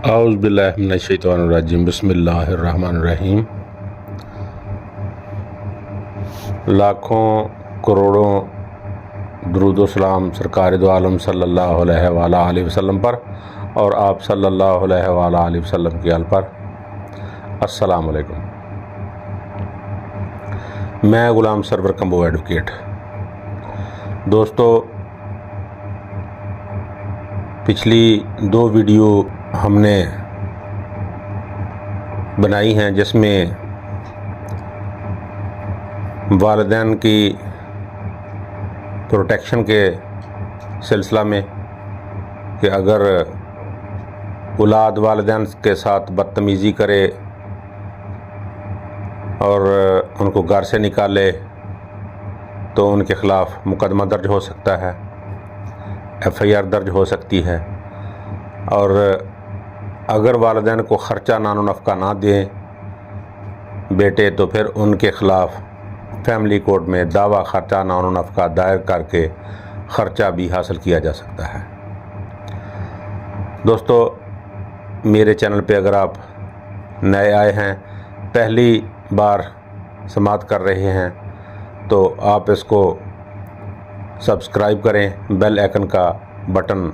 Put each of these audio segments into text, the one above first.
اعوذ باللہ من الشیطان الرجیم بسم اللہ الرحمن الرحیم۔ لاکھوں کروڑوں درود و سلام سرکار دو عالم صلی اللہ علیہ وآلہ وسلم پر اور آپ صلی اللہ علیہ وآلہ وسلم کی آل پر۔ السلام علیکم۔ میں غلام سرور کمبو ایڈوکیٹ۔ دوستو، پچھلی 2 ویڈیو ہم نے بنائی ہیں جس میں والدین کی پروٹیکشن کے سلسلہ میں کہ اگر اولاد والدین کے ساتھ بدتمیزی کرے اور ان کو گھر سے نکالے تو ان کے خلاف مقدمہ درج ہو سکتا ہے، FIR درج ہو سکتی ہے، اور اگر والدین کو خرچہ نان و نفقہ نہ دیں بیٹے تو پھر ان کے خلاف فیملی کورٹ میں دعویٰ خرچہ نان و نفقہ دائر کر کے خرچہ بھی حاصل کیا جا سکتا ہے۔ دوستو، میرے چینل پہ اگر آپ نئے آئے ہیں، پہلی بار سماعت کر رہے ہیں، تو آپ اس کو سبسکرائب کریں، بیل آئکن کا بٹن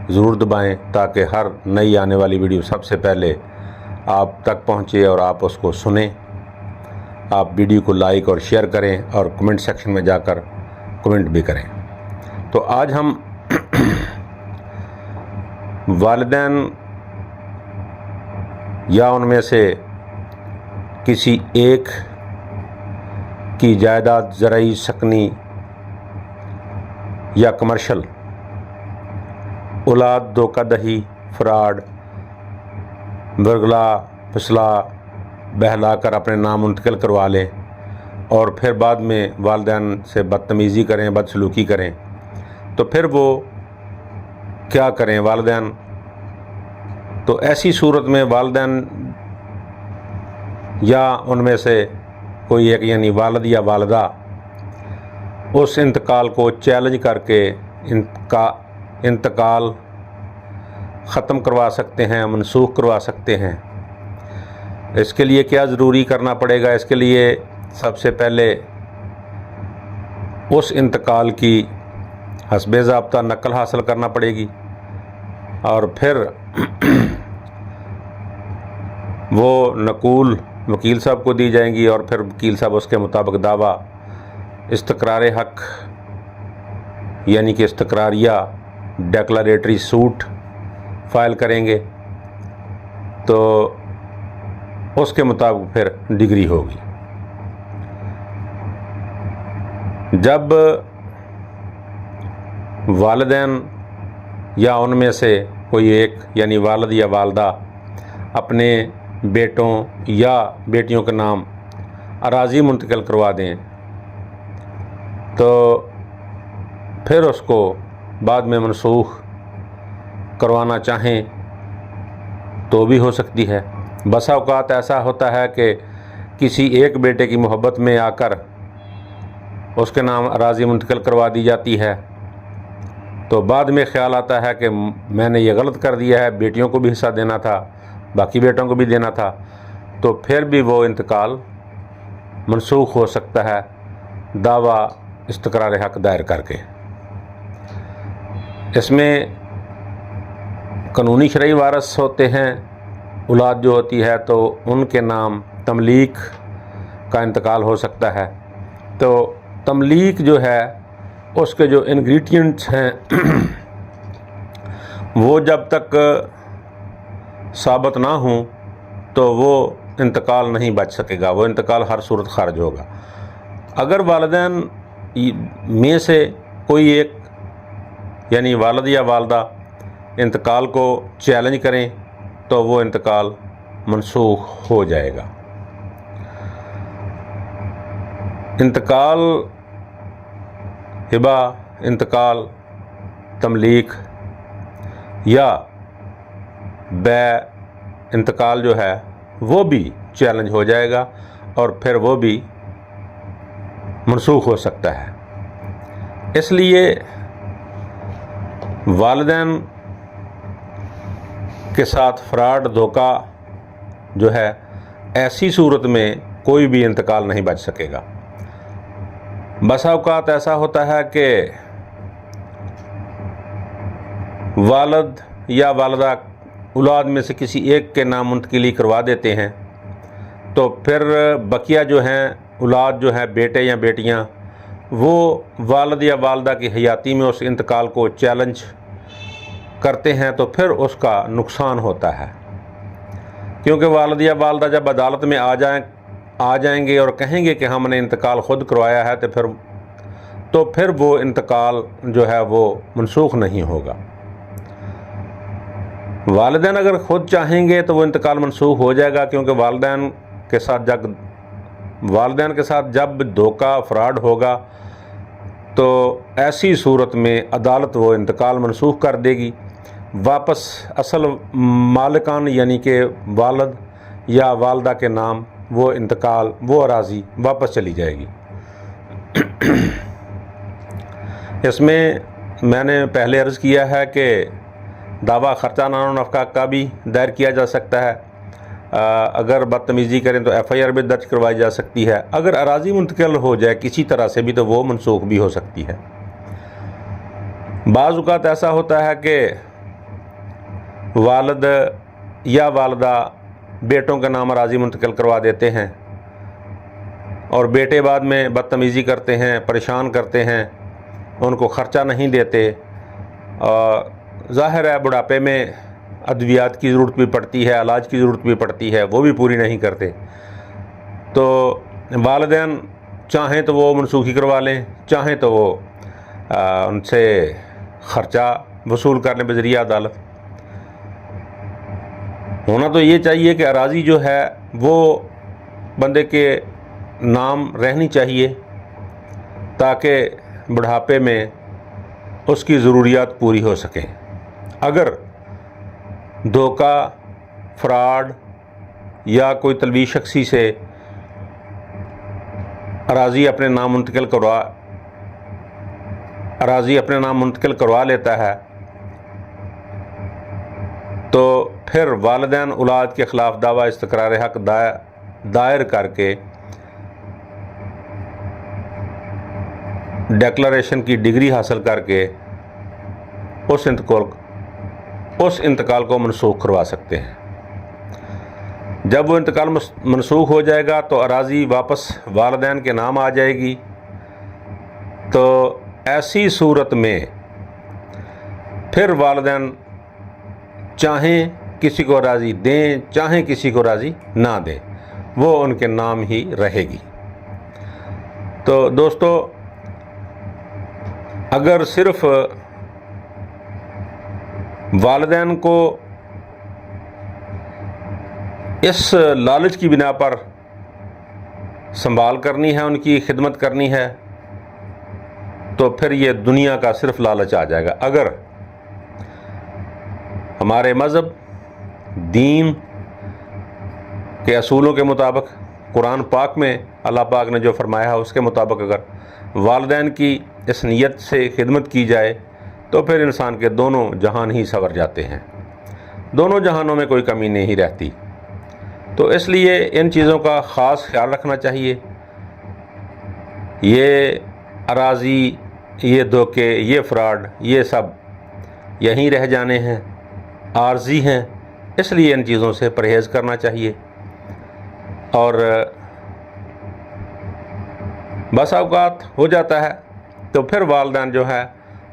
ضرور دبائیں تاکہ ہر نئی آنے والی ویڈیو سب سے پہلے آپ تک پہنچے اور آپ اس کو سنیں۔ آپ ویڈیو کو لائک اور شیئر کریں اور کمنٹ سیکشن میں جا کر کمنٹ بھی کریں۔ تو آج ہم والدین یا ان میں سے کسی ایک کی جائیداد زرعی، سکنی یا کمرشل اولاد دھوکہ دہی، فراڈ، برگلا پھسلا بہلا کر اپنے نام منتقل کروا لیں اور پھر بعد میں والدین سے بدتمیزی کریں، بدسلوکی کریں، تو پھر وہ کیا کریں والدین؟ تو ایسی صورت میں والدین یا ان میں سے کوئی ایک یعنی والد یا والدہ اس انتقال کو چیلنج کر کے انتقال ختم کروا سکتے ہیں، منسوخ کروا سکتے ہیں۔ اس کے لیے کیا ضروری کرنا پڑے گا؟ اس کے لیے سب سے پہلے اس انتقال کی حسب ضابطہ نقل حاصل کرنا پڑے گی، اور پھر وہ نقول وکیل صاحب کو دی جائیں گی، اور پھر وکیل صاحب اس کے مطابق دعویٰ استقرار حق یعنی کہ استقراریہ ڈیکلریٹری سوٹ فائل کریں گے، تو اس کے مطابق پھر ڈگری ہوگی۔ جب والدین یا ان میں سے کوئی ایک یعنی والد یا والدہ اپنے بیٹوں یا بیٹیوں کے نام اراضی منتقل کروا دیں تو پھر اس کو بعد میں منسوخ کروانا چاہیں تو بھی ہو سکتی ہے۔ بسا اوقات ایسا ہوتا ہے کہ کسی ایک بیٹے کی محبت میں آ کر اس کے نام اراضی منتقل کروا دی جاتی ہے، تو بعد میں خیال آتا ہے کہ میں نے یہ غلط کر دیا ہے، بیٹیوں کو بھی حصہ دینا تھا، باقی بیٹوں کو بھی دینا تھا، تو پھر بھی وہ انتقال منسوخ ہو سکتا ہے دعویٰ استقرار حق دائر کر کے۔ اس میں قانونی شرعی وارث ہوتے ہیں، اولاد جو ہوتی ہے تو ان کے نام تملیک کا انتقال ہو سکتا ہے۔ تو تملیک جو ہے اس کے جو انگریڈینٹس ہیں وہ جب تک ثابت نہ ہوں تو وہ انتقال نہیں بچ سکے گا، وہ انتقال ہر صورت خارج ہوگا۔ اگر والدین میں سے کوئی ایک یعنی والد یا والدہ انتقال کو چیلنج کریں تو وہ انتقال منسوخ ہو جائے گا۔ انتقال، ہبہ، انتقال، تملیک یا بیع انتقال جو ہے وہ بھی چیلنج ہو جائے گا اور پھر وہ بھی منسوخ ہو سکتا ہے۔ اس لیے والدین کے ساتھ فراڈ دھوکہ جو ہے ایسی صورت میں کوئی بھی انتقال نہیں بچ سکے گا۔ بس اوقات ایسا ہوتا ہے کہ والد یا والدہ اولاد میں سے کسی ایک کے نام منتقلی کروا دیتے ہیں، تو پھر بقیہ جو ہیں اولاد جو ہے بیٹے یا بیٹیاں، وہ والد یا والدہ کی حیاتی میں اس انتقال کو چیلنج کرتے ہیں، تو پھر اس کا نقصان ہوتا ہے، کیونکہ والد یا والدہ جب عدالت میں آ جائیں گے اور کہیں گے کہ ہم نے انتقال خود کروایا ہے، تو پھر وہ انتقال جو ہے وہ منسوخ نہیں ہوگا۔ والدین اگر خود چاہیں گے تو وہ انتقال منسوخ ہو جائے گا، کیونکہ والدین کے ساتھ جب دھوکہ فراڈ ہوگا تو ایسی صورت میں عدالت وہ انتقال منسوخ کر دے گی، واپس اصل مالکان یعنی کہ والد یا والدہ کے نام وہ اراضی واپس چلی جائے گی۔ اس میں نے پہلے عرض کیا ہے کہ دعویٰ خرچہ نان و نفقہ کا بھی دائر کیا جا سکتا ہے، اگر بدتمیزی کریں تو ایف آئی آر بھی درج کروائی جا سکتی ہے، اگر اراضی منتقل ہو جائے کسی طرح سے بھی تو وہ منسوخ بھی ہو سکتی ہے۔ بعض اوقات ایسا ہوتا ہے کہ والد یا والدہ بیٹوں کے نام اراضی منتقل کروا دیتے ہیں اور بیٹے بعد میں بدتمیزی کرتے ہیں، پریشان کرتے ہیں، ان کو خرچہ نہیں دیتے، ظاہر ہے بڑھاپے میں ادویات کی ضرورت بھی پڑتی ہے، علاج کی ضرورت بھی پڑتی ہے، وہ بھی پوری نہیں کرتے، تو والدین چاہیں تو وہ منسوخی کروا لیں، چاہیں تو وہ ان سے خرچہ وصول کرنے بذریعہ عدالت۔ ہونا تو یہ چاہیے کہ اراضی جو ہے وہ بندے کے نام رہنی چاہیے تاکہ بڑھاپے میں اس کی ضروریات پوری ہو سکیں۔ اگر دھوکہ، فراڈ یا کوئی طلبی شخصی سے اراضی اپنے نام منتقل کروا لیتا ہے تو پھر والدین اولاد کے خلاف دعویٰ استقرار حق دائر کر کے ڈیکلریشن کی ڈگری حاصل کر کے اس انتقال کو منسوخ کروا سکتے ہیں۔ جب وہ انتقال منسوخ ہو جائے گا تو اراضی واپس والدین کے نام آ جائے گی، تو ایسی صورت میں پھر والدین چاہیں کسی کو اراضی دیں، چاہیں کسی کو اراضی نہ دیں، وہ ان کے نام ہی رہے گی۔ تو دوستو، اگر صرف والدین کو اس لالچ کی بنا پر سنبھال کرنی ہے، ان کی خدمت کرنی ہے، تو پھر یہ دنیا کا صرف لالچ آ جائے گا۔ اگر ہمارے مذہب، دین کے اصولوں کے مطابق، قرآن پاک میں اللہ پاک نے جو فرمایا ہے اس کے مطابق اگر والدین کی اس نیت سے خدمت کی جائے تو پھر انسان کے دونوں جہان ہی سنور جاتے ہیں، دونوں جہانوں میں کوئی کمی نہیں رہتی۔ تو اس لیے ان چیزوں کا خاص خیال رکھنا چاہیے۔ یہ اراضی، یہ دھوکے، یہ فراڈ، یہ سب یہیں رہ جانے ہیں، عارضی ہیں، اس لیے ان چیزوں سے پرہیز کرنا چاہیے۔ اور بس اوقات ہو جاتا ہے تو پھر والدین جو ہے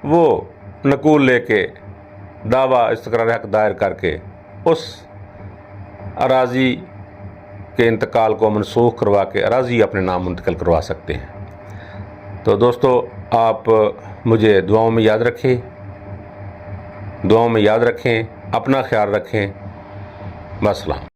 وہ نقول لے کے دعویٰ استقرار حق دائر کر کے اس اراضی کے انتقال کو منسوخ کروا کے اراضی اپنے نام منتقل کروا سکتے ہیں۔ تو دوستو، آپ مجھے دعاؤں میں یاد رکھیں، اپنا خیال رکھیں۔ والسلام۔